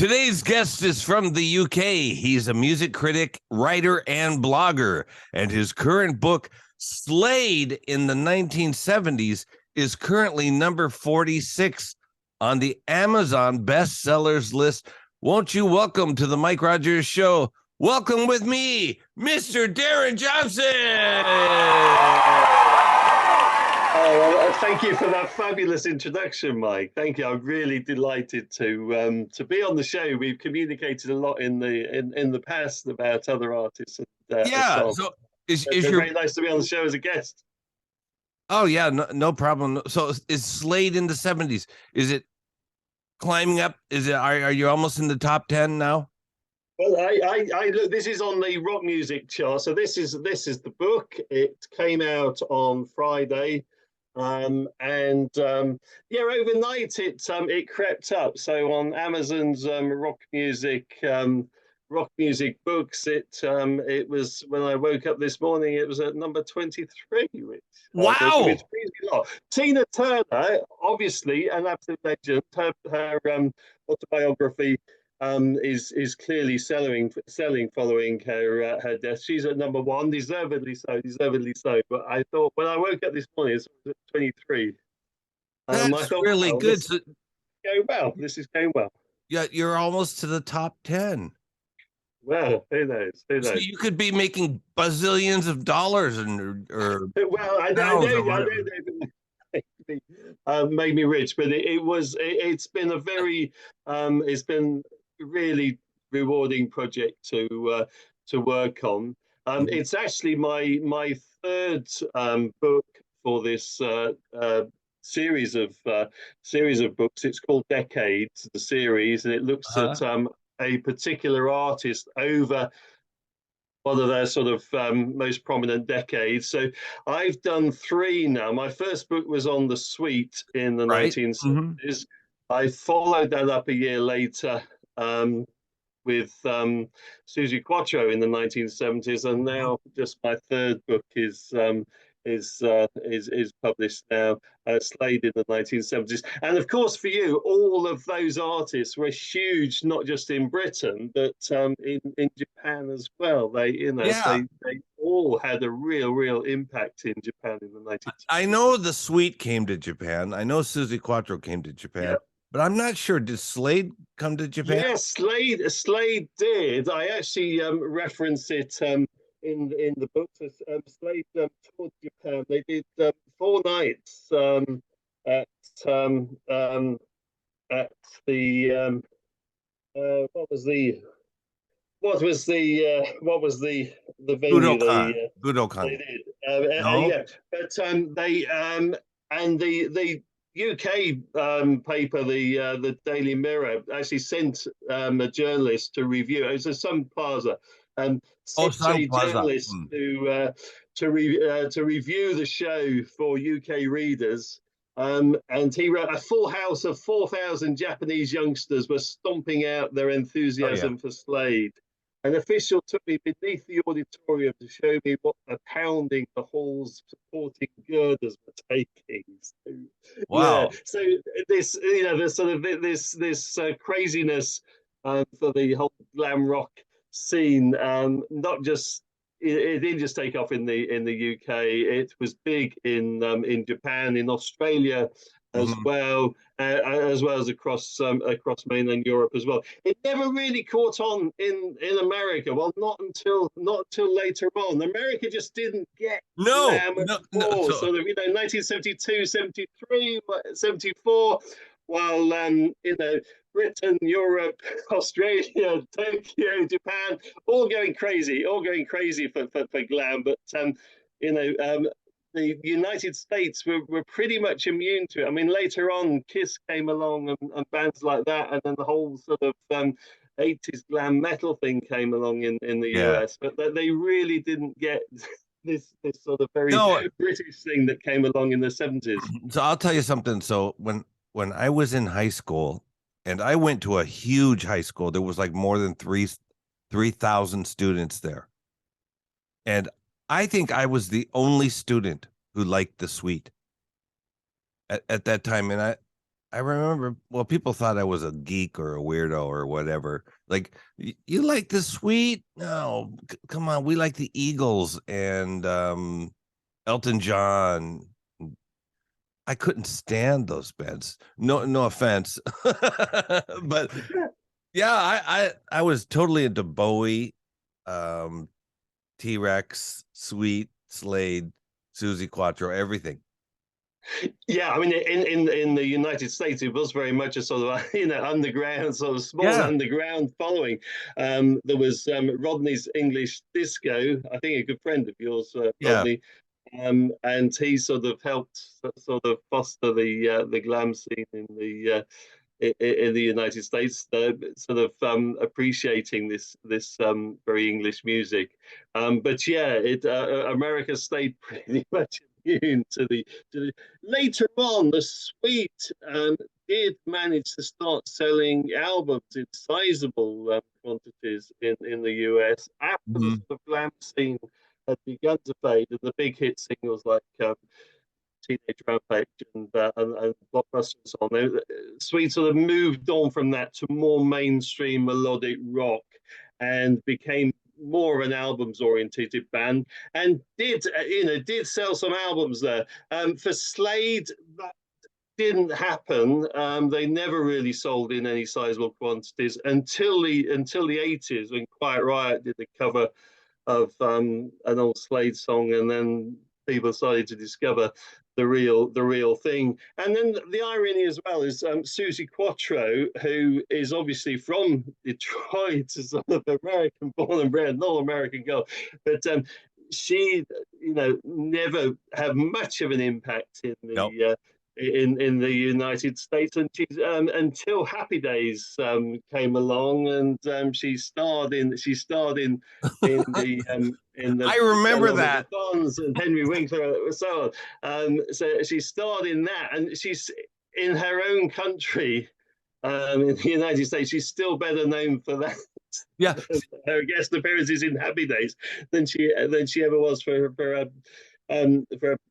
Today's guest is from the UK. He's a music critic, writer, and blogger. And his current book, Slade in the 1970s, is currently number 46 on the Amazon bestsellers list. Won't you welcome to the Mike Rogers Show? Welcome with me, Mr. Darren Johnson. Oh, thank you for that fabulous introduction, Mike. Thank you. I'm really delighted to be on the show. We've communicated a lot in the past about other artists. And, so it's very nice to be on the show as a guest. Oh yeah, no problem. So is Slade in the 70s? Is it climbing up? Are you almost in the top 10 now? Well, I look. This is on the rock music chart. So this is the book. It came out on Friday, overnight it crept up. So on Amazon's rock music books, it was, when I woke up this morning, it was at number 23. Which pleased me a lot. Tina Turner, obviously an absolute legend. Her autobiography is clearly selling following her death. She's at number one, deservedly so. But I thought, when I woke up this morning, it was at 23. That's really good. This is going well. Yeah, you're almost to the top 10. Well, who knows? So you could be making bazillions of dollars, I know. Made me rich, but it's been a very it's been really rewarding project to work on. It's actually my third book for this series of books. It's called Decades, the series, and it looks at a particular artist over one of their sort of most prominent decades. So I've done 3 now. My first book was on the Sweet in the 1970s. Mm-hmm. I followed that up a year later with Suzi Quatro in the 1970s, and now just my third book is published now, Slade in the 1970s. And of course, for you, all of those artists were huge, not just in Britain, but in Japan as well. They all had a real impact in Japan in the 1970s. I know the Sweet came to Japan. I know Suzi Quatro came to Japan. Yeah. But I'm not sure. Did Slade come to Japan? Yes, Slade did. I actually reference it in the book. Slade toured Japan. They did 4 nights at the what was the venue? Budokan. They did. Yeah, but they and the UK paper, the Daily Mirror, actually sent a journalist to review. It was a Sun Plaza, journalist to review the show for UK readers. And he wrote, a full house of 4,000 Japanese youngsters were stomping out their enthusiasm for Slade. An official took me beneath the auditorium to show me what a pounding the hall's supporting girders were taking. So, wow! Yeah. So this, there's sort of this craziness for the whole glam rock scene. Not just it didn't just take off in the UK. It was big in Japan, in Australia as well as across mainland Europe as well. It never really caught on in America. Well, not until later on. America just didn't get glam at all. So 1972, 73, 74, while Britain, Europe, Australia, Tokyo, Japan, all going crazy for glam. But the United States were pretty much immune to it. I mean, later on, Kiss came along and bands like that, and then the whole sort of 80s glam metal thing came along in the US. But they really didn't get this sort of very British thing that came along in the 70s. So I'll tell you something. So when I was in high school, and I went to a huge high school, there was like more than 3,000 students there. And I think I was the only student who liked the Sweet at that time. And I remember, well, people thought I was a geek or a weirdo or whatever. Like, you like the Sweet? No, come on, we like the Eagles and Elton John. I couldn't stand those bands. No offense, but yeah, I was totally into Bowie, T-Rex, Sweet, Slade, Susie Quattro, everything. Yeah, I mean, in the United States, it was very much a sort of underground, sort of small underground following. There was Rodney's English Disco, I think a good friend of yours, Rodney, and he sort of helped sort of foster the glam scene in the United States, sort of appreciating this very English music. But yeah, America stayed pretty much immune to the. Later on, the Sweet did manage to start selling albums in sizable quantities in the US after the sort of glam scene had begun to fade, and the big hit singles like Teenage Rampage and Blockbuster and so on. Sweet sort of moved on from that to more mainstream melodic rock and became more of an albums-oriented band, and did sell some albums there. For Slade, that didn't happen. They never really sold in any sizable quantities until the 80s, when Quiet Riot did the cover of an old Slade song, and then people started to discover the real thing. And then the irony as well is Susie Quattro, who is obviously from Detroit, is sort of American born and bred, not American girl, but she, never had much of an impact in the in the United States, and she's until Happy Days came along, and she starred in the I remember that Bonds and Henry Winkler and so on. So she starred in that, and she's in her own country, in the United States. She's still better known for that. Yeah, her guest appearances in Happy Days than she ever was for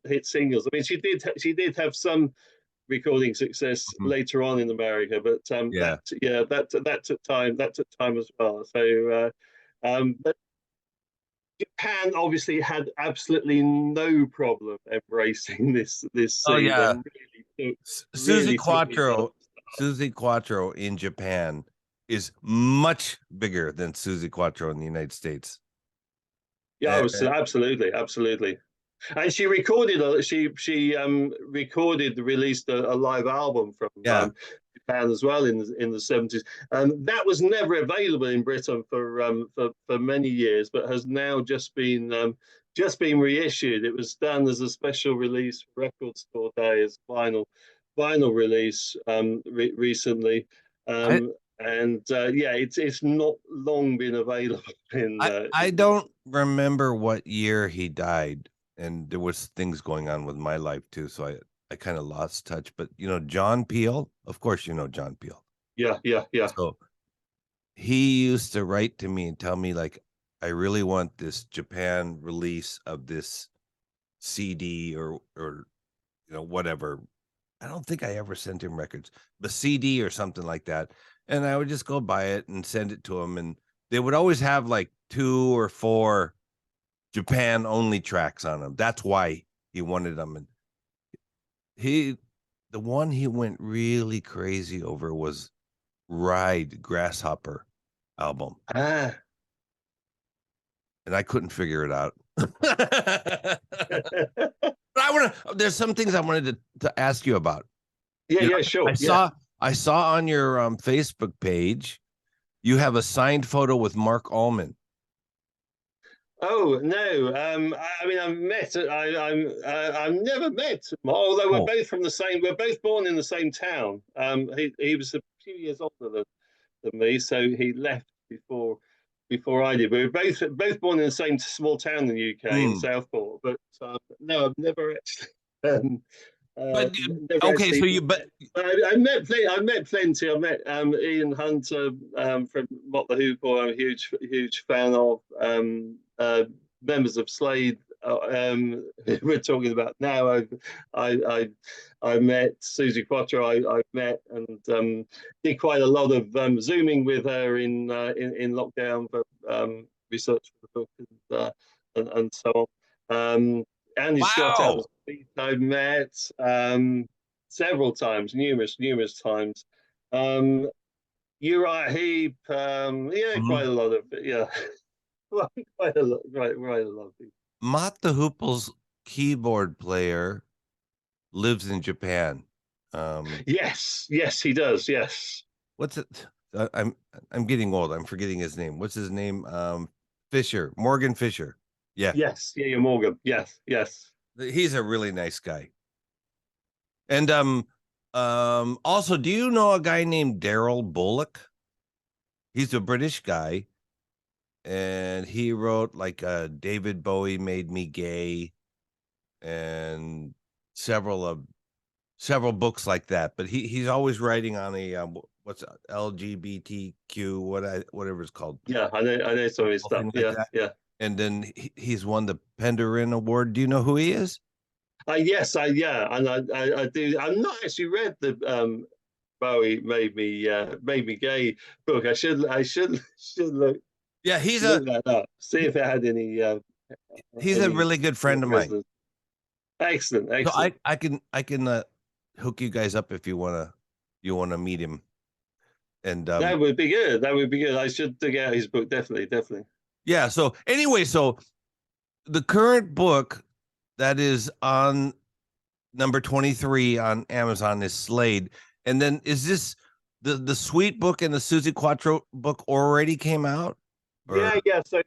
hit singles. I mean, she did have some recording success later on in America, but that took time as well. So, but Japan obviously had absolutely no problem embracing this scene. Oh yeah, really Susie Quattro in Japan is much bigger than Susie Quattro in the United States. Yeah, absolutely. And she recorded released a live album from Japan as well in the 70s. That was never available in Britain for many years, but has now just been reissued. It was done as a special release for Record Store Day as vinyl release recently. It's not long been available in. I don't remember what year he died, and there was things going on with my life too, so I kind of lost touch. But John Peel, of course, John Peel. Yeah. So he used to write to me and tell me, like, I really want this Japan release of this CD or whatever. I don't think I ever sent him records, the CD or something like that. And I would just go buy it and send it to him. And they would always have like 2 or 4 Japan only tracks on them. That's why he wanted them. And the one he went really crazy over was Ride Grasshopper album. And I couldn't figure it out. But there's some things I wanted to ask you about. Yeah, sure. I saw on your Facebook page, you have a signed photo with Mark Allman. Oh no! I mean, I've never met Mark, although we're both from the same. We're both born in the same town. He was a few years older than me, so he left before I did. We were both born in the same small town in the UK, in Southport. But no, I've never actually. But I met plenty. I met Ian Hunter from Motley Hue, who I'm a huge fan of. Members of Slade we're talking about now. I met Susie Quattro. I met and did quite a lot of Zooming with her in lockdown for research for the book and so on. Andy Scott out I met several times, numerous times. Uriah Heep, quite a lot of quite a lot of people. Mott the Hoople's keyboard player lives in Japan. Yes, he does. Yes. What's it? I'm getting old. I'm forgetting his name. What's his name? Fisher, Morgan Fisher. Yeah. Yes. Yeah, Morgan. Yes. He's a really nice guy. And also, do you know a guy named Daryl Bullock? He's a British guy, and he wrote like David Bowie Made Me Gay, and several books like that. But he's always writing on a what's LGBTQ whatever it's called. Yeah, I know some of his stuff. Yeah. And then he's won the Penderin Award. Do you know who he is? Yes, I do. I've not actually read the Bowie Made Me Gay book. I should look. Yeah, he's look that up. See if it had any. He's a really good friend of mine. Excellent. So I can hook you guys up if you wanna meet him. And that would be good. I should dig out his book. Definitely. Yeah. So anyway, the current book that is on number 23 on Amazon is Slade. And then is this the Sweet book and the Susie Quattro book already came out? Or? Yeah. So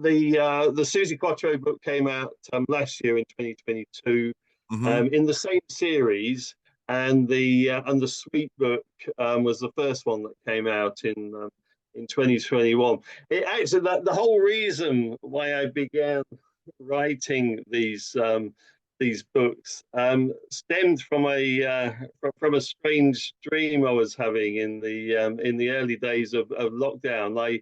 the Susie Quattro book came out last year in 2022, in the same series, and the Sweet book was the first one that came out in 2021. It actually the whole reason why I began writing these books stemmed from a strange dream I was having in the early days of lockdown.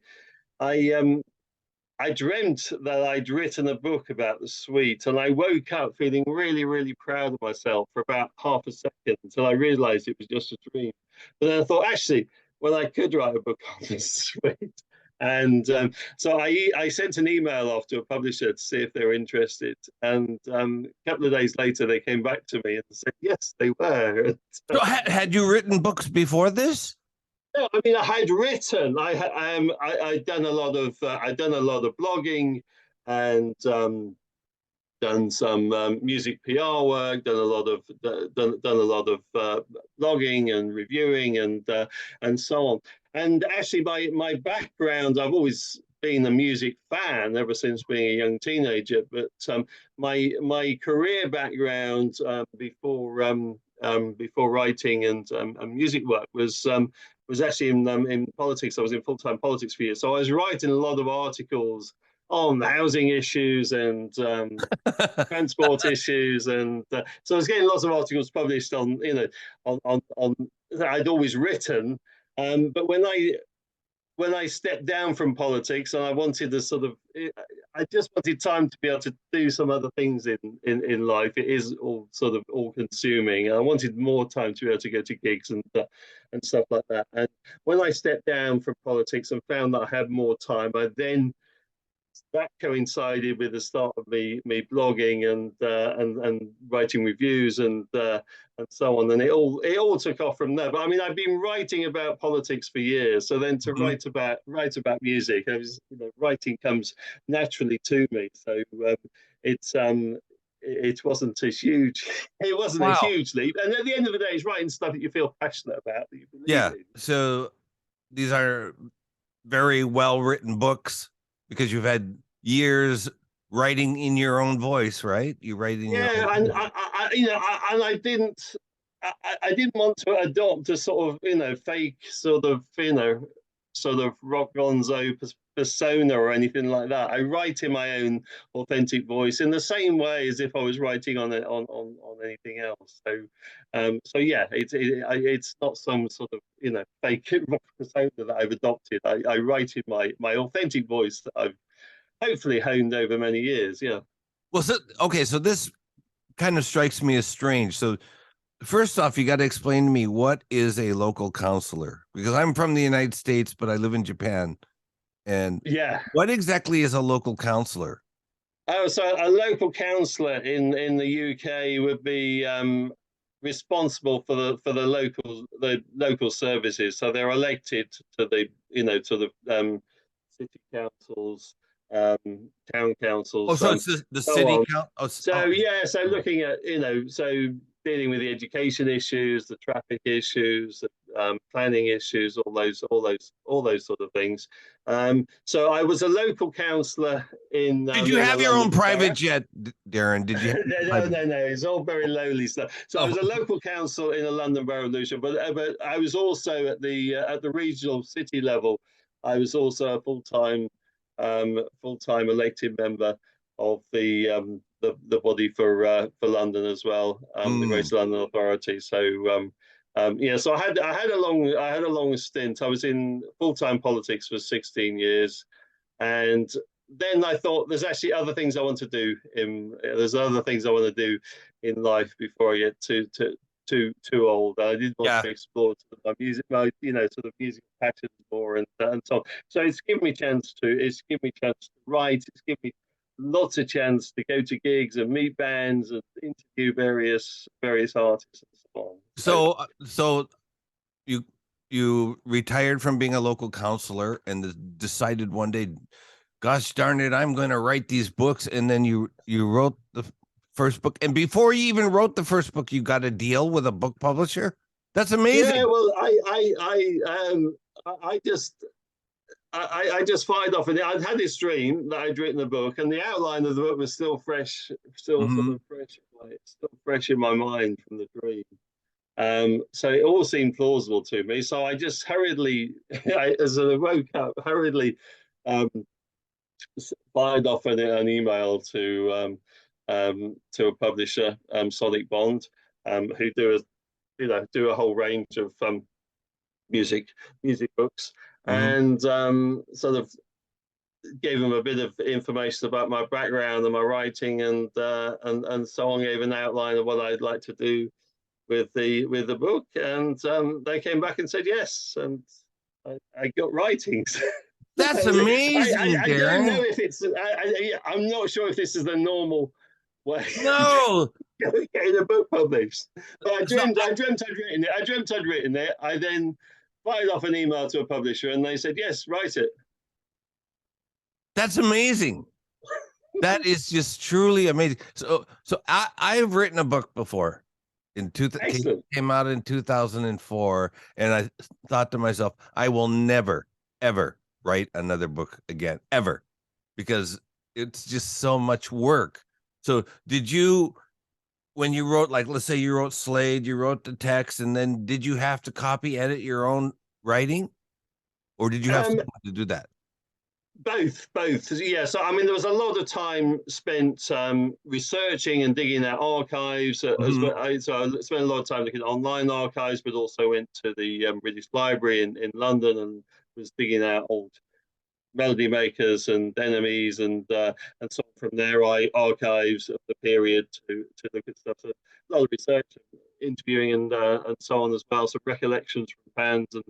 I dreamt that I'd written a book about the Sweet, and I woke up feeling really, really proud of myself for about half a second until I realized it was just a dream. But then I thought, actually, well, I could write a book on the Sweet. And so I sent an email off to a publisher to see if they were interested. And a couple of days later, they came back to me and said, yes, they were. So had you written books before this? No, I mean, I had written. I'd done a lot of blogging and done some music PR work. Done a lot of blogging and reviewing and so on. And actually, my background, I've always been a music fan ever since being a young teenager. But my career background before writing and music work was actually in politics. I was in full-time politics for years. So I was writing a lot of articles on housing issues and transport issues, and so I was getting lots of articles published on that I'd always written. But when I stepped down from politics, and I wanted to I just wanted time to be able to do some other things in life. It is all consuming. I wanted more time to be able to go to gigs and stuff like that. And when I stepped down from politics and found that I had more time, that coincided with the start of me blogging and writing reviews and so on, and it all took off from there. But I mean, I've been writing about politics for years, so then to write about music, writing comes naturally to me. So it wasn't a huge a huge leap. And at the end of the day, it's writing stuff that you feel passionate about, that you believe in. So these are very well written books, because you've had years writing in your own voice, right? You write in your own and I didn't want to adopt a fake rock gonzo persona or anything like that. I write in my own authentic voice in the same way as if I was writing on anything else. So yeah, it's not some fake rock persona that I've adopted. I write in my authentic voice that I've hopefully honed over many years. Yeah. Well, so this kind of strikes me as strange. So first off, you got to explain to me, what is a local counselor? Because I'm from the United States, but I live in Japan. And Yeah. what exactly is a local counselor? Oh, so a local councillor in the UK would be responsible for the local services. So they're elected to the city councils, town councils. Oh, so it's the so city on. council. Oh, So yeah, so looking at so dealing with the education issues, the traffic issues, planning issues, all those sort of things. So I was a local councillor in. Did you have your own private jet, Darren? Did you? No. It's all very lowly stuff. So I was a local council in a London Borough Lucian, but I was also at the regional city level. I was also a full-time elected member of the body for London as well, the Greater London Authority. So so I had a long stint. I was in full-time politics for 16 years, and then I thought there's actually other things I want to do in life before I get too old. I did want to explore my music, sort of music passions more and so on. So it's given me a chance to write. It's given me lots of chance to go to gigs and meet bands and interview various artists and so on. So you retired from being a local counselor and decided one day, gosh darn it, I'm going to write these books. And then you wrote the first book. And before you even wrote the first book, you got a deal with a book publisher. That's amazing. Yeah, well, I just fired off, and I'd had this dream that I'd written a book, and the outline of the book was still fresh, sort of fresh in my mind from the dream. So it all seemed plausible to me. So I just hurriedly, as I woke up, fired off an email to a publisher, Sonic Bond, who do a whole range of music books. And sort of gave them a bit of information about my background and my writing and so on. Gave an outline of what I'd like to do with the book, and they came back and said yes, and I got writings. That's amazing, I don't know if it's. I'm not sure if this is the normal way. No. Getting a book published. But I dreamt I'd written it. I then fired off an email to a publisher, and they said, yes, write it. That's amazing. That is just truly amazing. So I've written a book before. Came out in 2004, and I thought to myself, I will never, ever write another book again, ever, because it's just so much work. So did you, when you wrote, like, let's say you wrote Slade, you wrote the text, and then did you have to copy edit your own writing, or did you have to do that? Both. Yeah. So I mean, there was a lot of time spent researching and digging out archives. So I spent a lot of time looking at online archives, but also went to the British Library in London and was digging out old melody makers and enemies and so from their archives of the period to look at stuff. So a lot of research, interviewing and so on as well. So recollections from bands and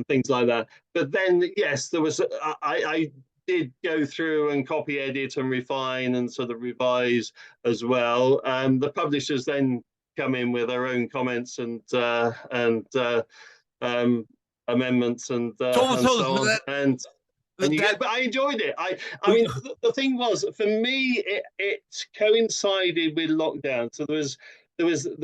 things like that. But then yes, there was I did go through and copy, edit, and refine and sort of revise as well. The publishers then come in with their own comments and amendments and so on. But I enjoyed it. I mean, the thing was, for me, it coincided with lockdown, so there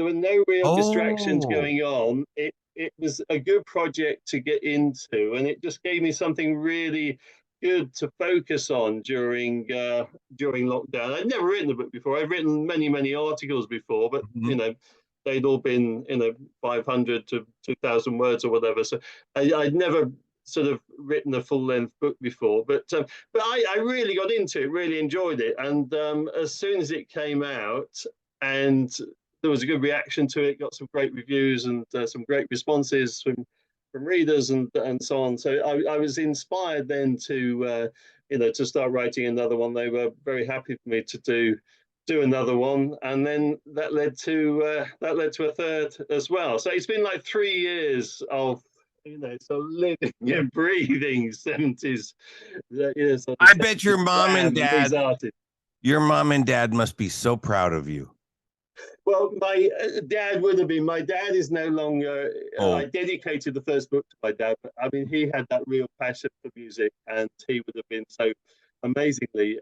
were no real distractions going on. It was a good project to get into, and it just gave me something really good to focus on during lockdown. I'd never written a book before. I've written many articles before, but they'd all been 500 to 2,000 words or whatever. So I'd never sort of written a full-length book before, but I really got into it, really enjoyed it, and as soon as it came out and there was a good reaction to it, got some great reviews and some great responses from readers and so on. So I was inspired then to to start writing another one. They were very happy for me to do do another one, and then that led to a third as well. So it's been like 3 years of so living and breathing 70s. I bet your mom and dad must be so proud of you. Well, my dad would have been. My dad is no longer. I dedicated the first book to my dad. But, I mean, he had that real passion for music, and he would have been so amazingly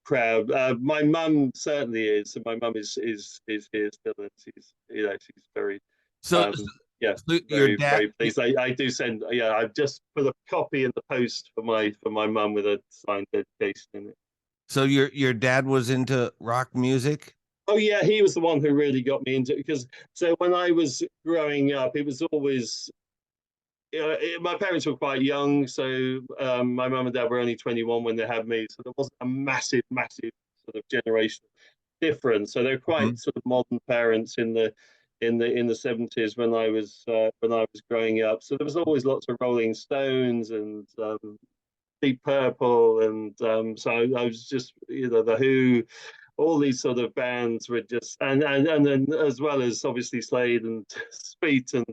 proud. My mum certainly is, and my mum is here still, and she's very. So very pleased. I do send. I've just put a copy in the post for my mum with a signed dedication in it. So your dad was into rock music? Oh yeah, he was the one who really got me into it, because so when I was growing up, it was always my parents were quite young, so my mum and dad were only 21 when they had me, so there wasn't a massive sort of generation difference. So they're quite sort of modern parents in the 70s when I was growing up. So there was always lots of Rolling Stones and Deep Purple, and so I was just the Who, all these sort of bands were just and then as well as obviously Slade and Sweet and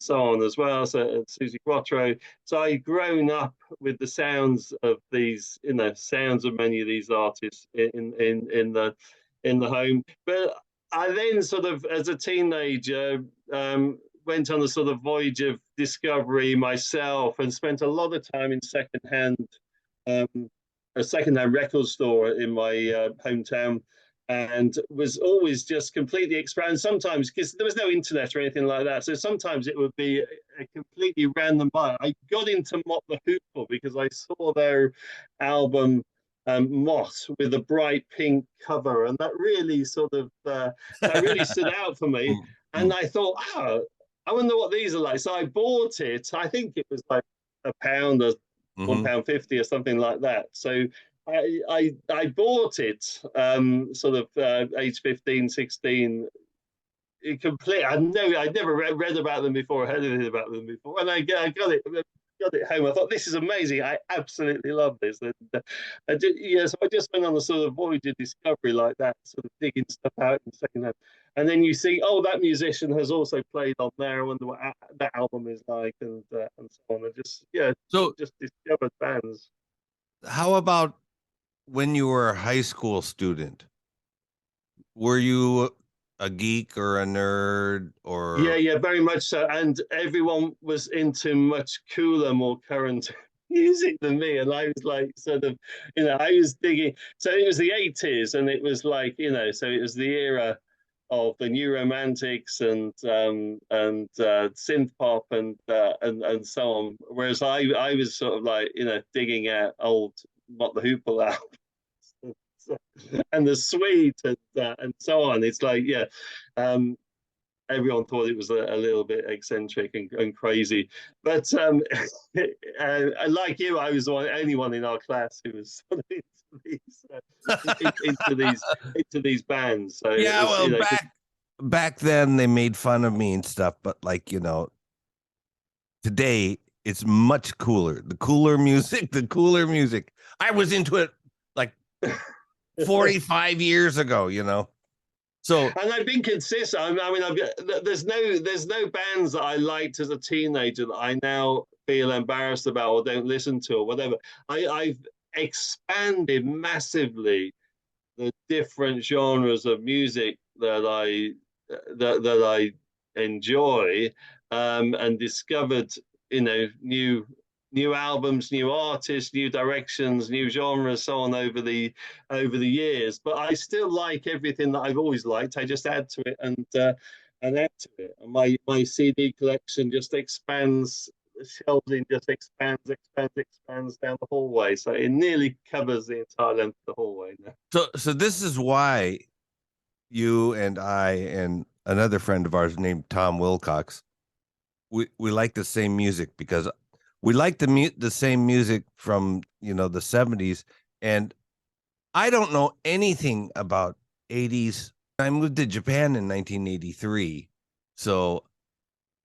so on as well. So Susie Quattro. So I'd grown up with the sounds of these, sounds of many of these artists in the home. But I then sort of, as a teenager, went on a sort of voyage of discovery myself, and spent a lot of time in a secondhand record store in my hometown, and was always just completely expanded. Sometimes, because there was no internet or anything like that, so sometimes it would be a completely random buy. I got into Mott the Hoople because I saw their album Moss with a bright pink cover, and that really sort of that really stood out for me. And I thought, I wonder what these are like. So I bought it. I think it was like £1 or £1.50 or something like that. So I bought it sort of age 15, 16. Complete. I'd never read about them before, heard anything about them before, and I got it home. I thought, this is amazing. I absolutely love this. And so I just went on a sort of voyage of discovery like that, sort of digging stuff out in secondhand. And then you see, that musician has also played on there. I wonder what that album is like, and so on. And just discovered bands. How about when you were a high school student? Were you a geek or a nerd, or? Yeah, very much so. And everyone was into much cooler, more current music than me. And I was like, sort of, I was digging. So it was the 80s, and it was like, so it was the era of the new romantics and synth pop and so on. Whereas I was sort of like, digging out old Mott the Hoople albums. And the Sweet and so on. It's like, everyone thought it was a little bit eccentric and crazy. But like you, I was the only one in our class who was sort of into these bands. So back then they made fun of me and stuff, but like, today it's much cooler. The cooler music. I was into it like 45 years ago, So, and I've been consistent. I mean, there's no bands that I liked as a teenager that I now feel embarrassed about or don't listen to or whatever. I've expanded massively the different genres of music that I enjoy, and discovered new albums, new artists, new directions, new genres, so on over the years. But I still like everything that I've always liked. I just add to it and add to it. And my CD collection just expands. The shelving just expands down the hallway. So it nearly covers the entire length of the hallway now. So this is why you and I and another friend of ours named Tom Wilcox, we like the same music, because we like the same music from, the 70s. And I don't know anything about 80s. I moved to Japan in 1983. So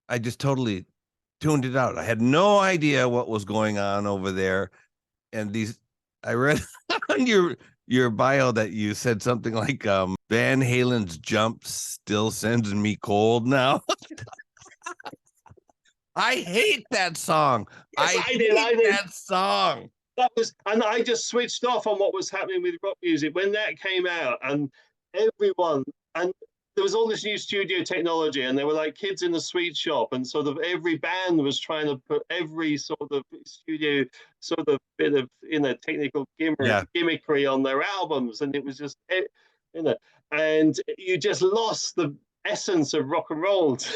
I just totally tuned it out. I had no idea what was going on over there. And I read on your your bio that you said something like Van Halen's Jump still sends me cold now. I hate that song. Yes, I did that song. That was, and I just switched off on what was happening with rock music when that came out, and everyone, and there was all this new studio technology, and there were like kids in the sweet shop, and sort of every band was trying to put every sort of studio sort of bit of technical gimmickry on their albums, and it was just and you just lost the essence of rock and roll to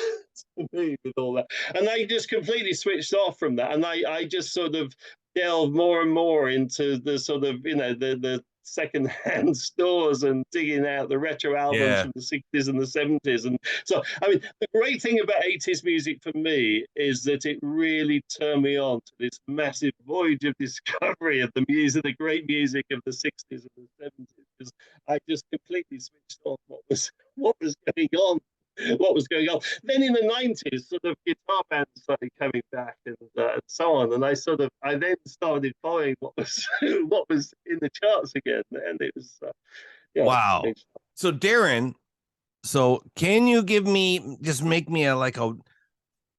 me with all that, and I just completely switched off from that, and I just sort of delved more and more into the sort of the second-hand stores and digging out the retro albums from the 60s and the 70s. And so, I mean, the great thing about 80s music for me is that it really turned me on to this massive voyage of discovery of the music, the great music of the 60s and the 70s, because I just completely switched off what was going on. What was going on. Then in the 90s, sort of guitar bands started coming back and so on. And I then started following what was in the charts again. And it was, wow. So Darren, can you make me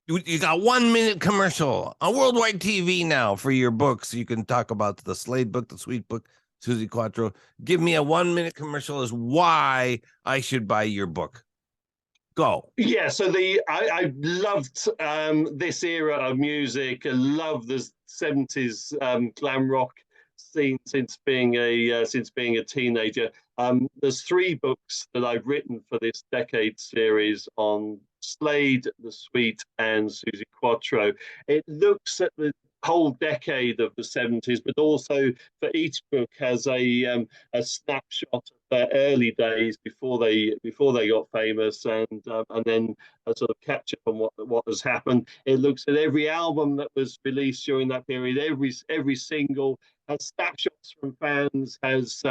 you got 1 minute commercial on worldwide TV now for your books. You can talk about the Slade book, the Sweet book, Suzi Quatro. Give me a 1 minute commercial as why I should buy your book. Go. Yeah, so I loved this era of music. I love the 70s glam rock scene since being a teenager. There's 3 books that I've written for this decade series on Slade, the Sweet, and Suzi Quatro. It looks at the whole decade of the 70s, but also for each book has a snapshot of their early days before they got famous, and then a sort of catch up on what has happened. It looks at every album that was released during that period, every single, has snapshots from fans, has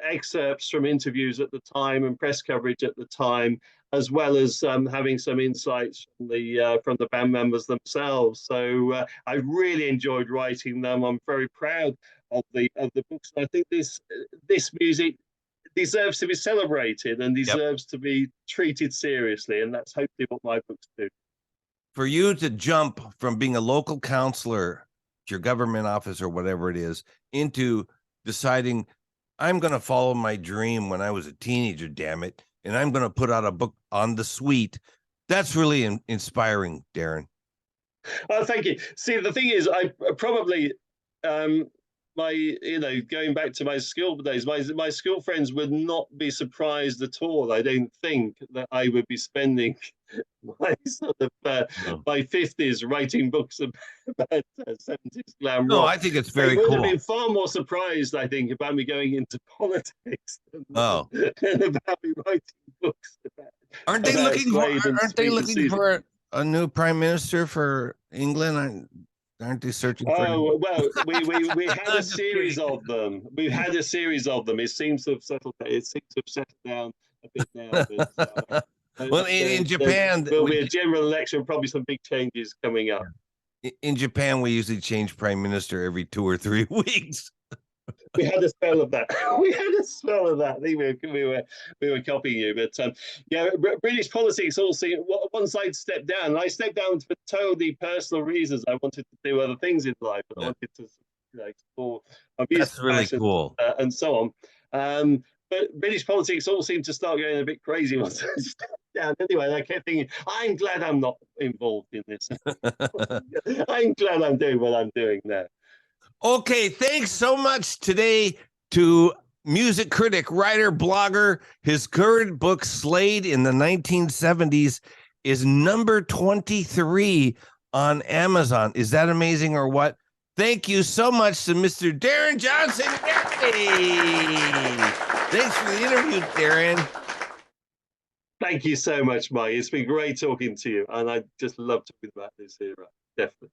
excerpts from interviews at the time and press coverage at the time, as well as having some insights from the band members themselves. So I really enjoyed writing them. I'm very proud of the books. I think this music deserves to be celebrated and deserves to be treated seriously, and that's hopefully what my books do. For you to jump from being a local counselor, your government office or whatever it is, into deciding I'm going to follow my dream when I was a teenager, damn it, and I'm going to put out a book on the Sweet. That's really inspiring, Darren. Oh, thank you. See, the thing is, I probably going back to my school days, my school friends would not be surprised at all. I don't think that I would be spending my sort of my 50s writing books about 70s glam rock. No, I think it's very cool. They would have been far more surprised, I think, about me going into politics than about me writing books about. Aren't they looking for a new prime minister for England? Aren't they searching for? Oh well, we had a series of them. We've had a series of them. It seems to have settled. It seems to have settled down a bit now. But, well, in Japan, there'll be a general election. Probably some big changes coming up. In Japan, we usually change prime minister every 2 or 3 weeks. We had a spell of that. I think we were copying you, but British politics all seem. Once I stepped down, I stepped down for totally personal reasons. I wanted to do other things in life. I wanted to explore my music. That's really cool, and so on. But British politics all seemed to start going a bit crazy once I stepped down. Anyway, I kept thinking, I'm glad I'm not involved in this. I'm glad I'm doing what I'm doing now. Okay, thanks so much today to music critic, writer, blogger. His current book, Slade in the 1970s, is number 23 on Amazon. Is that amazing or what? Thank you so much to Mr. Darren Johnson. Yay! Thanks for the interview, Darren. Thank you so much, Mike. It's been great talking to you, and I just love talking about this era. Definitely.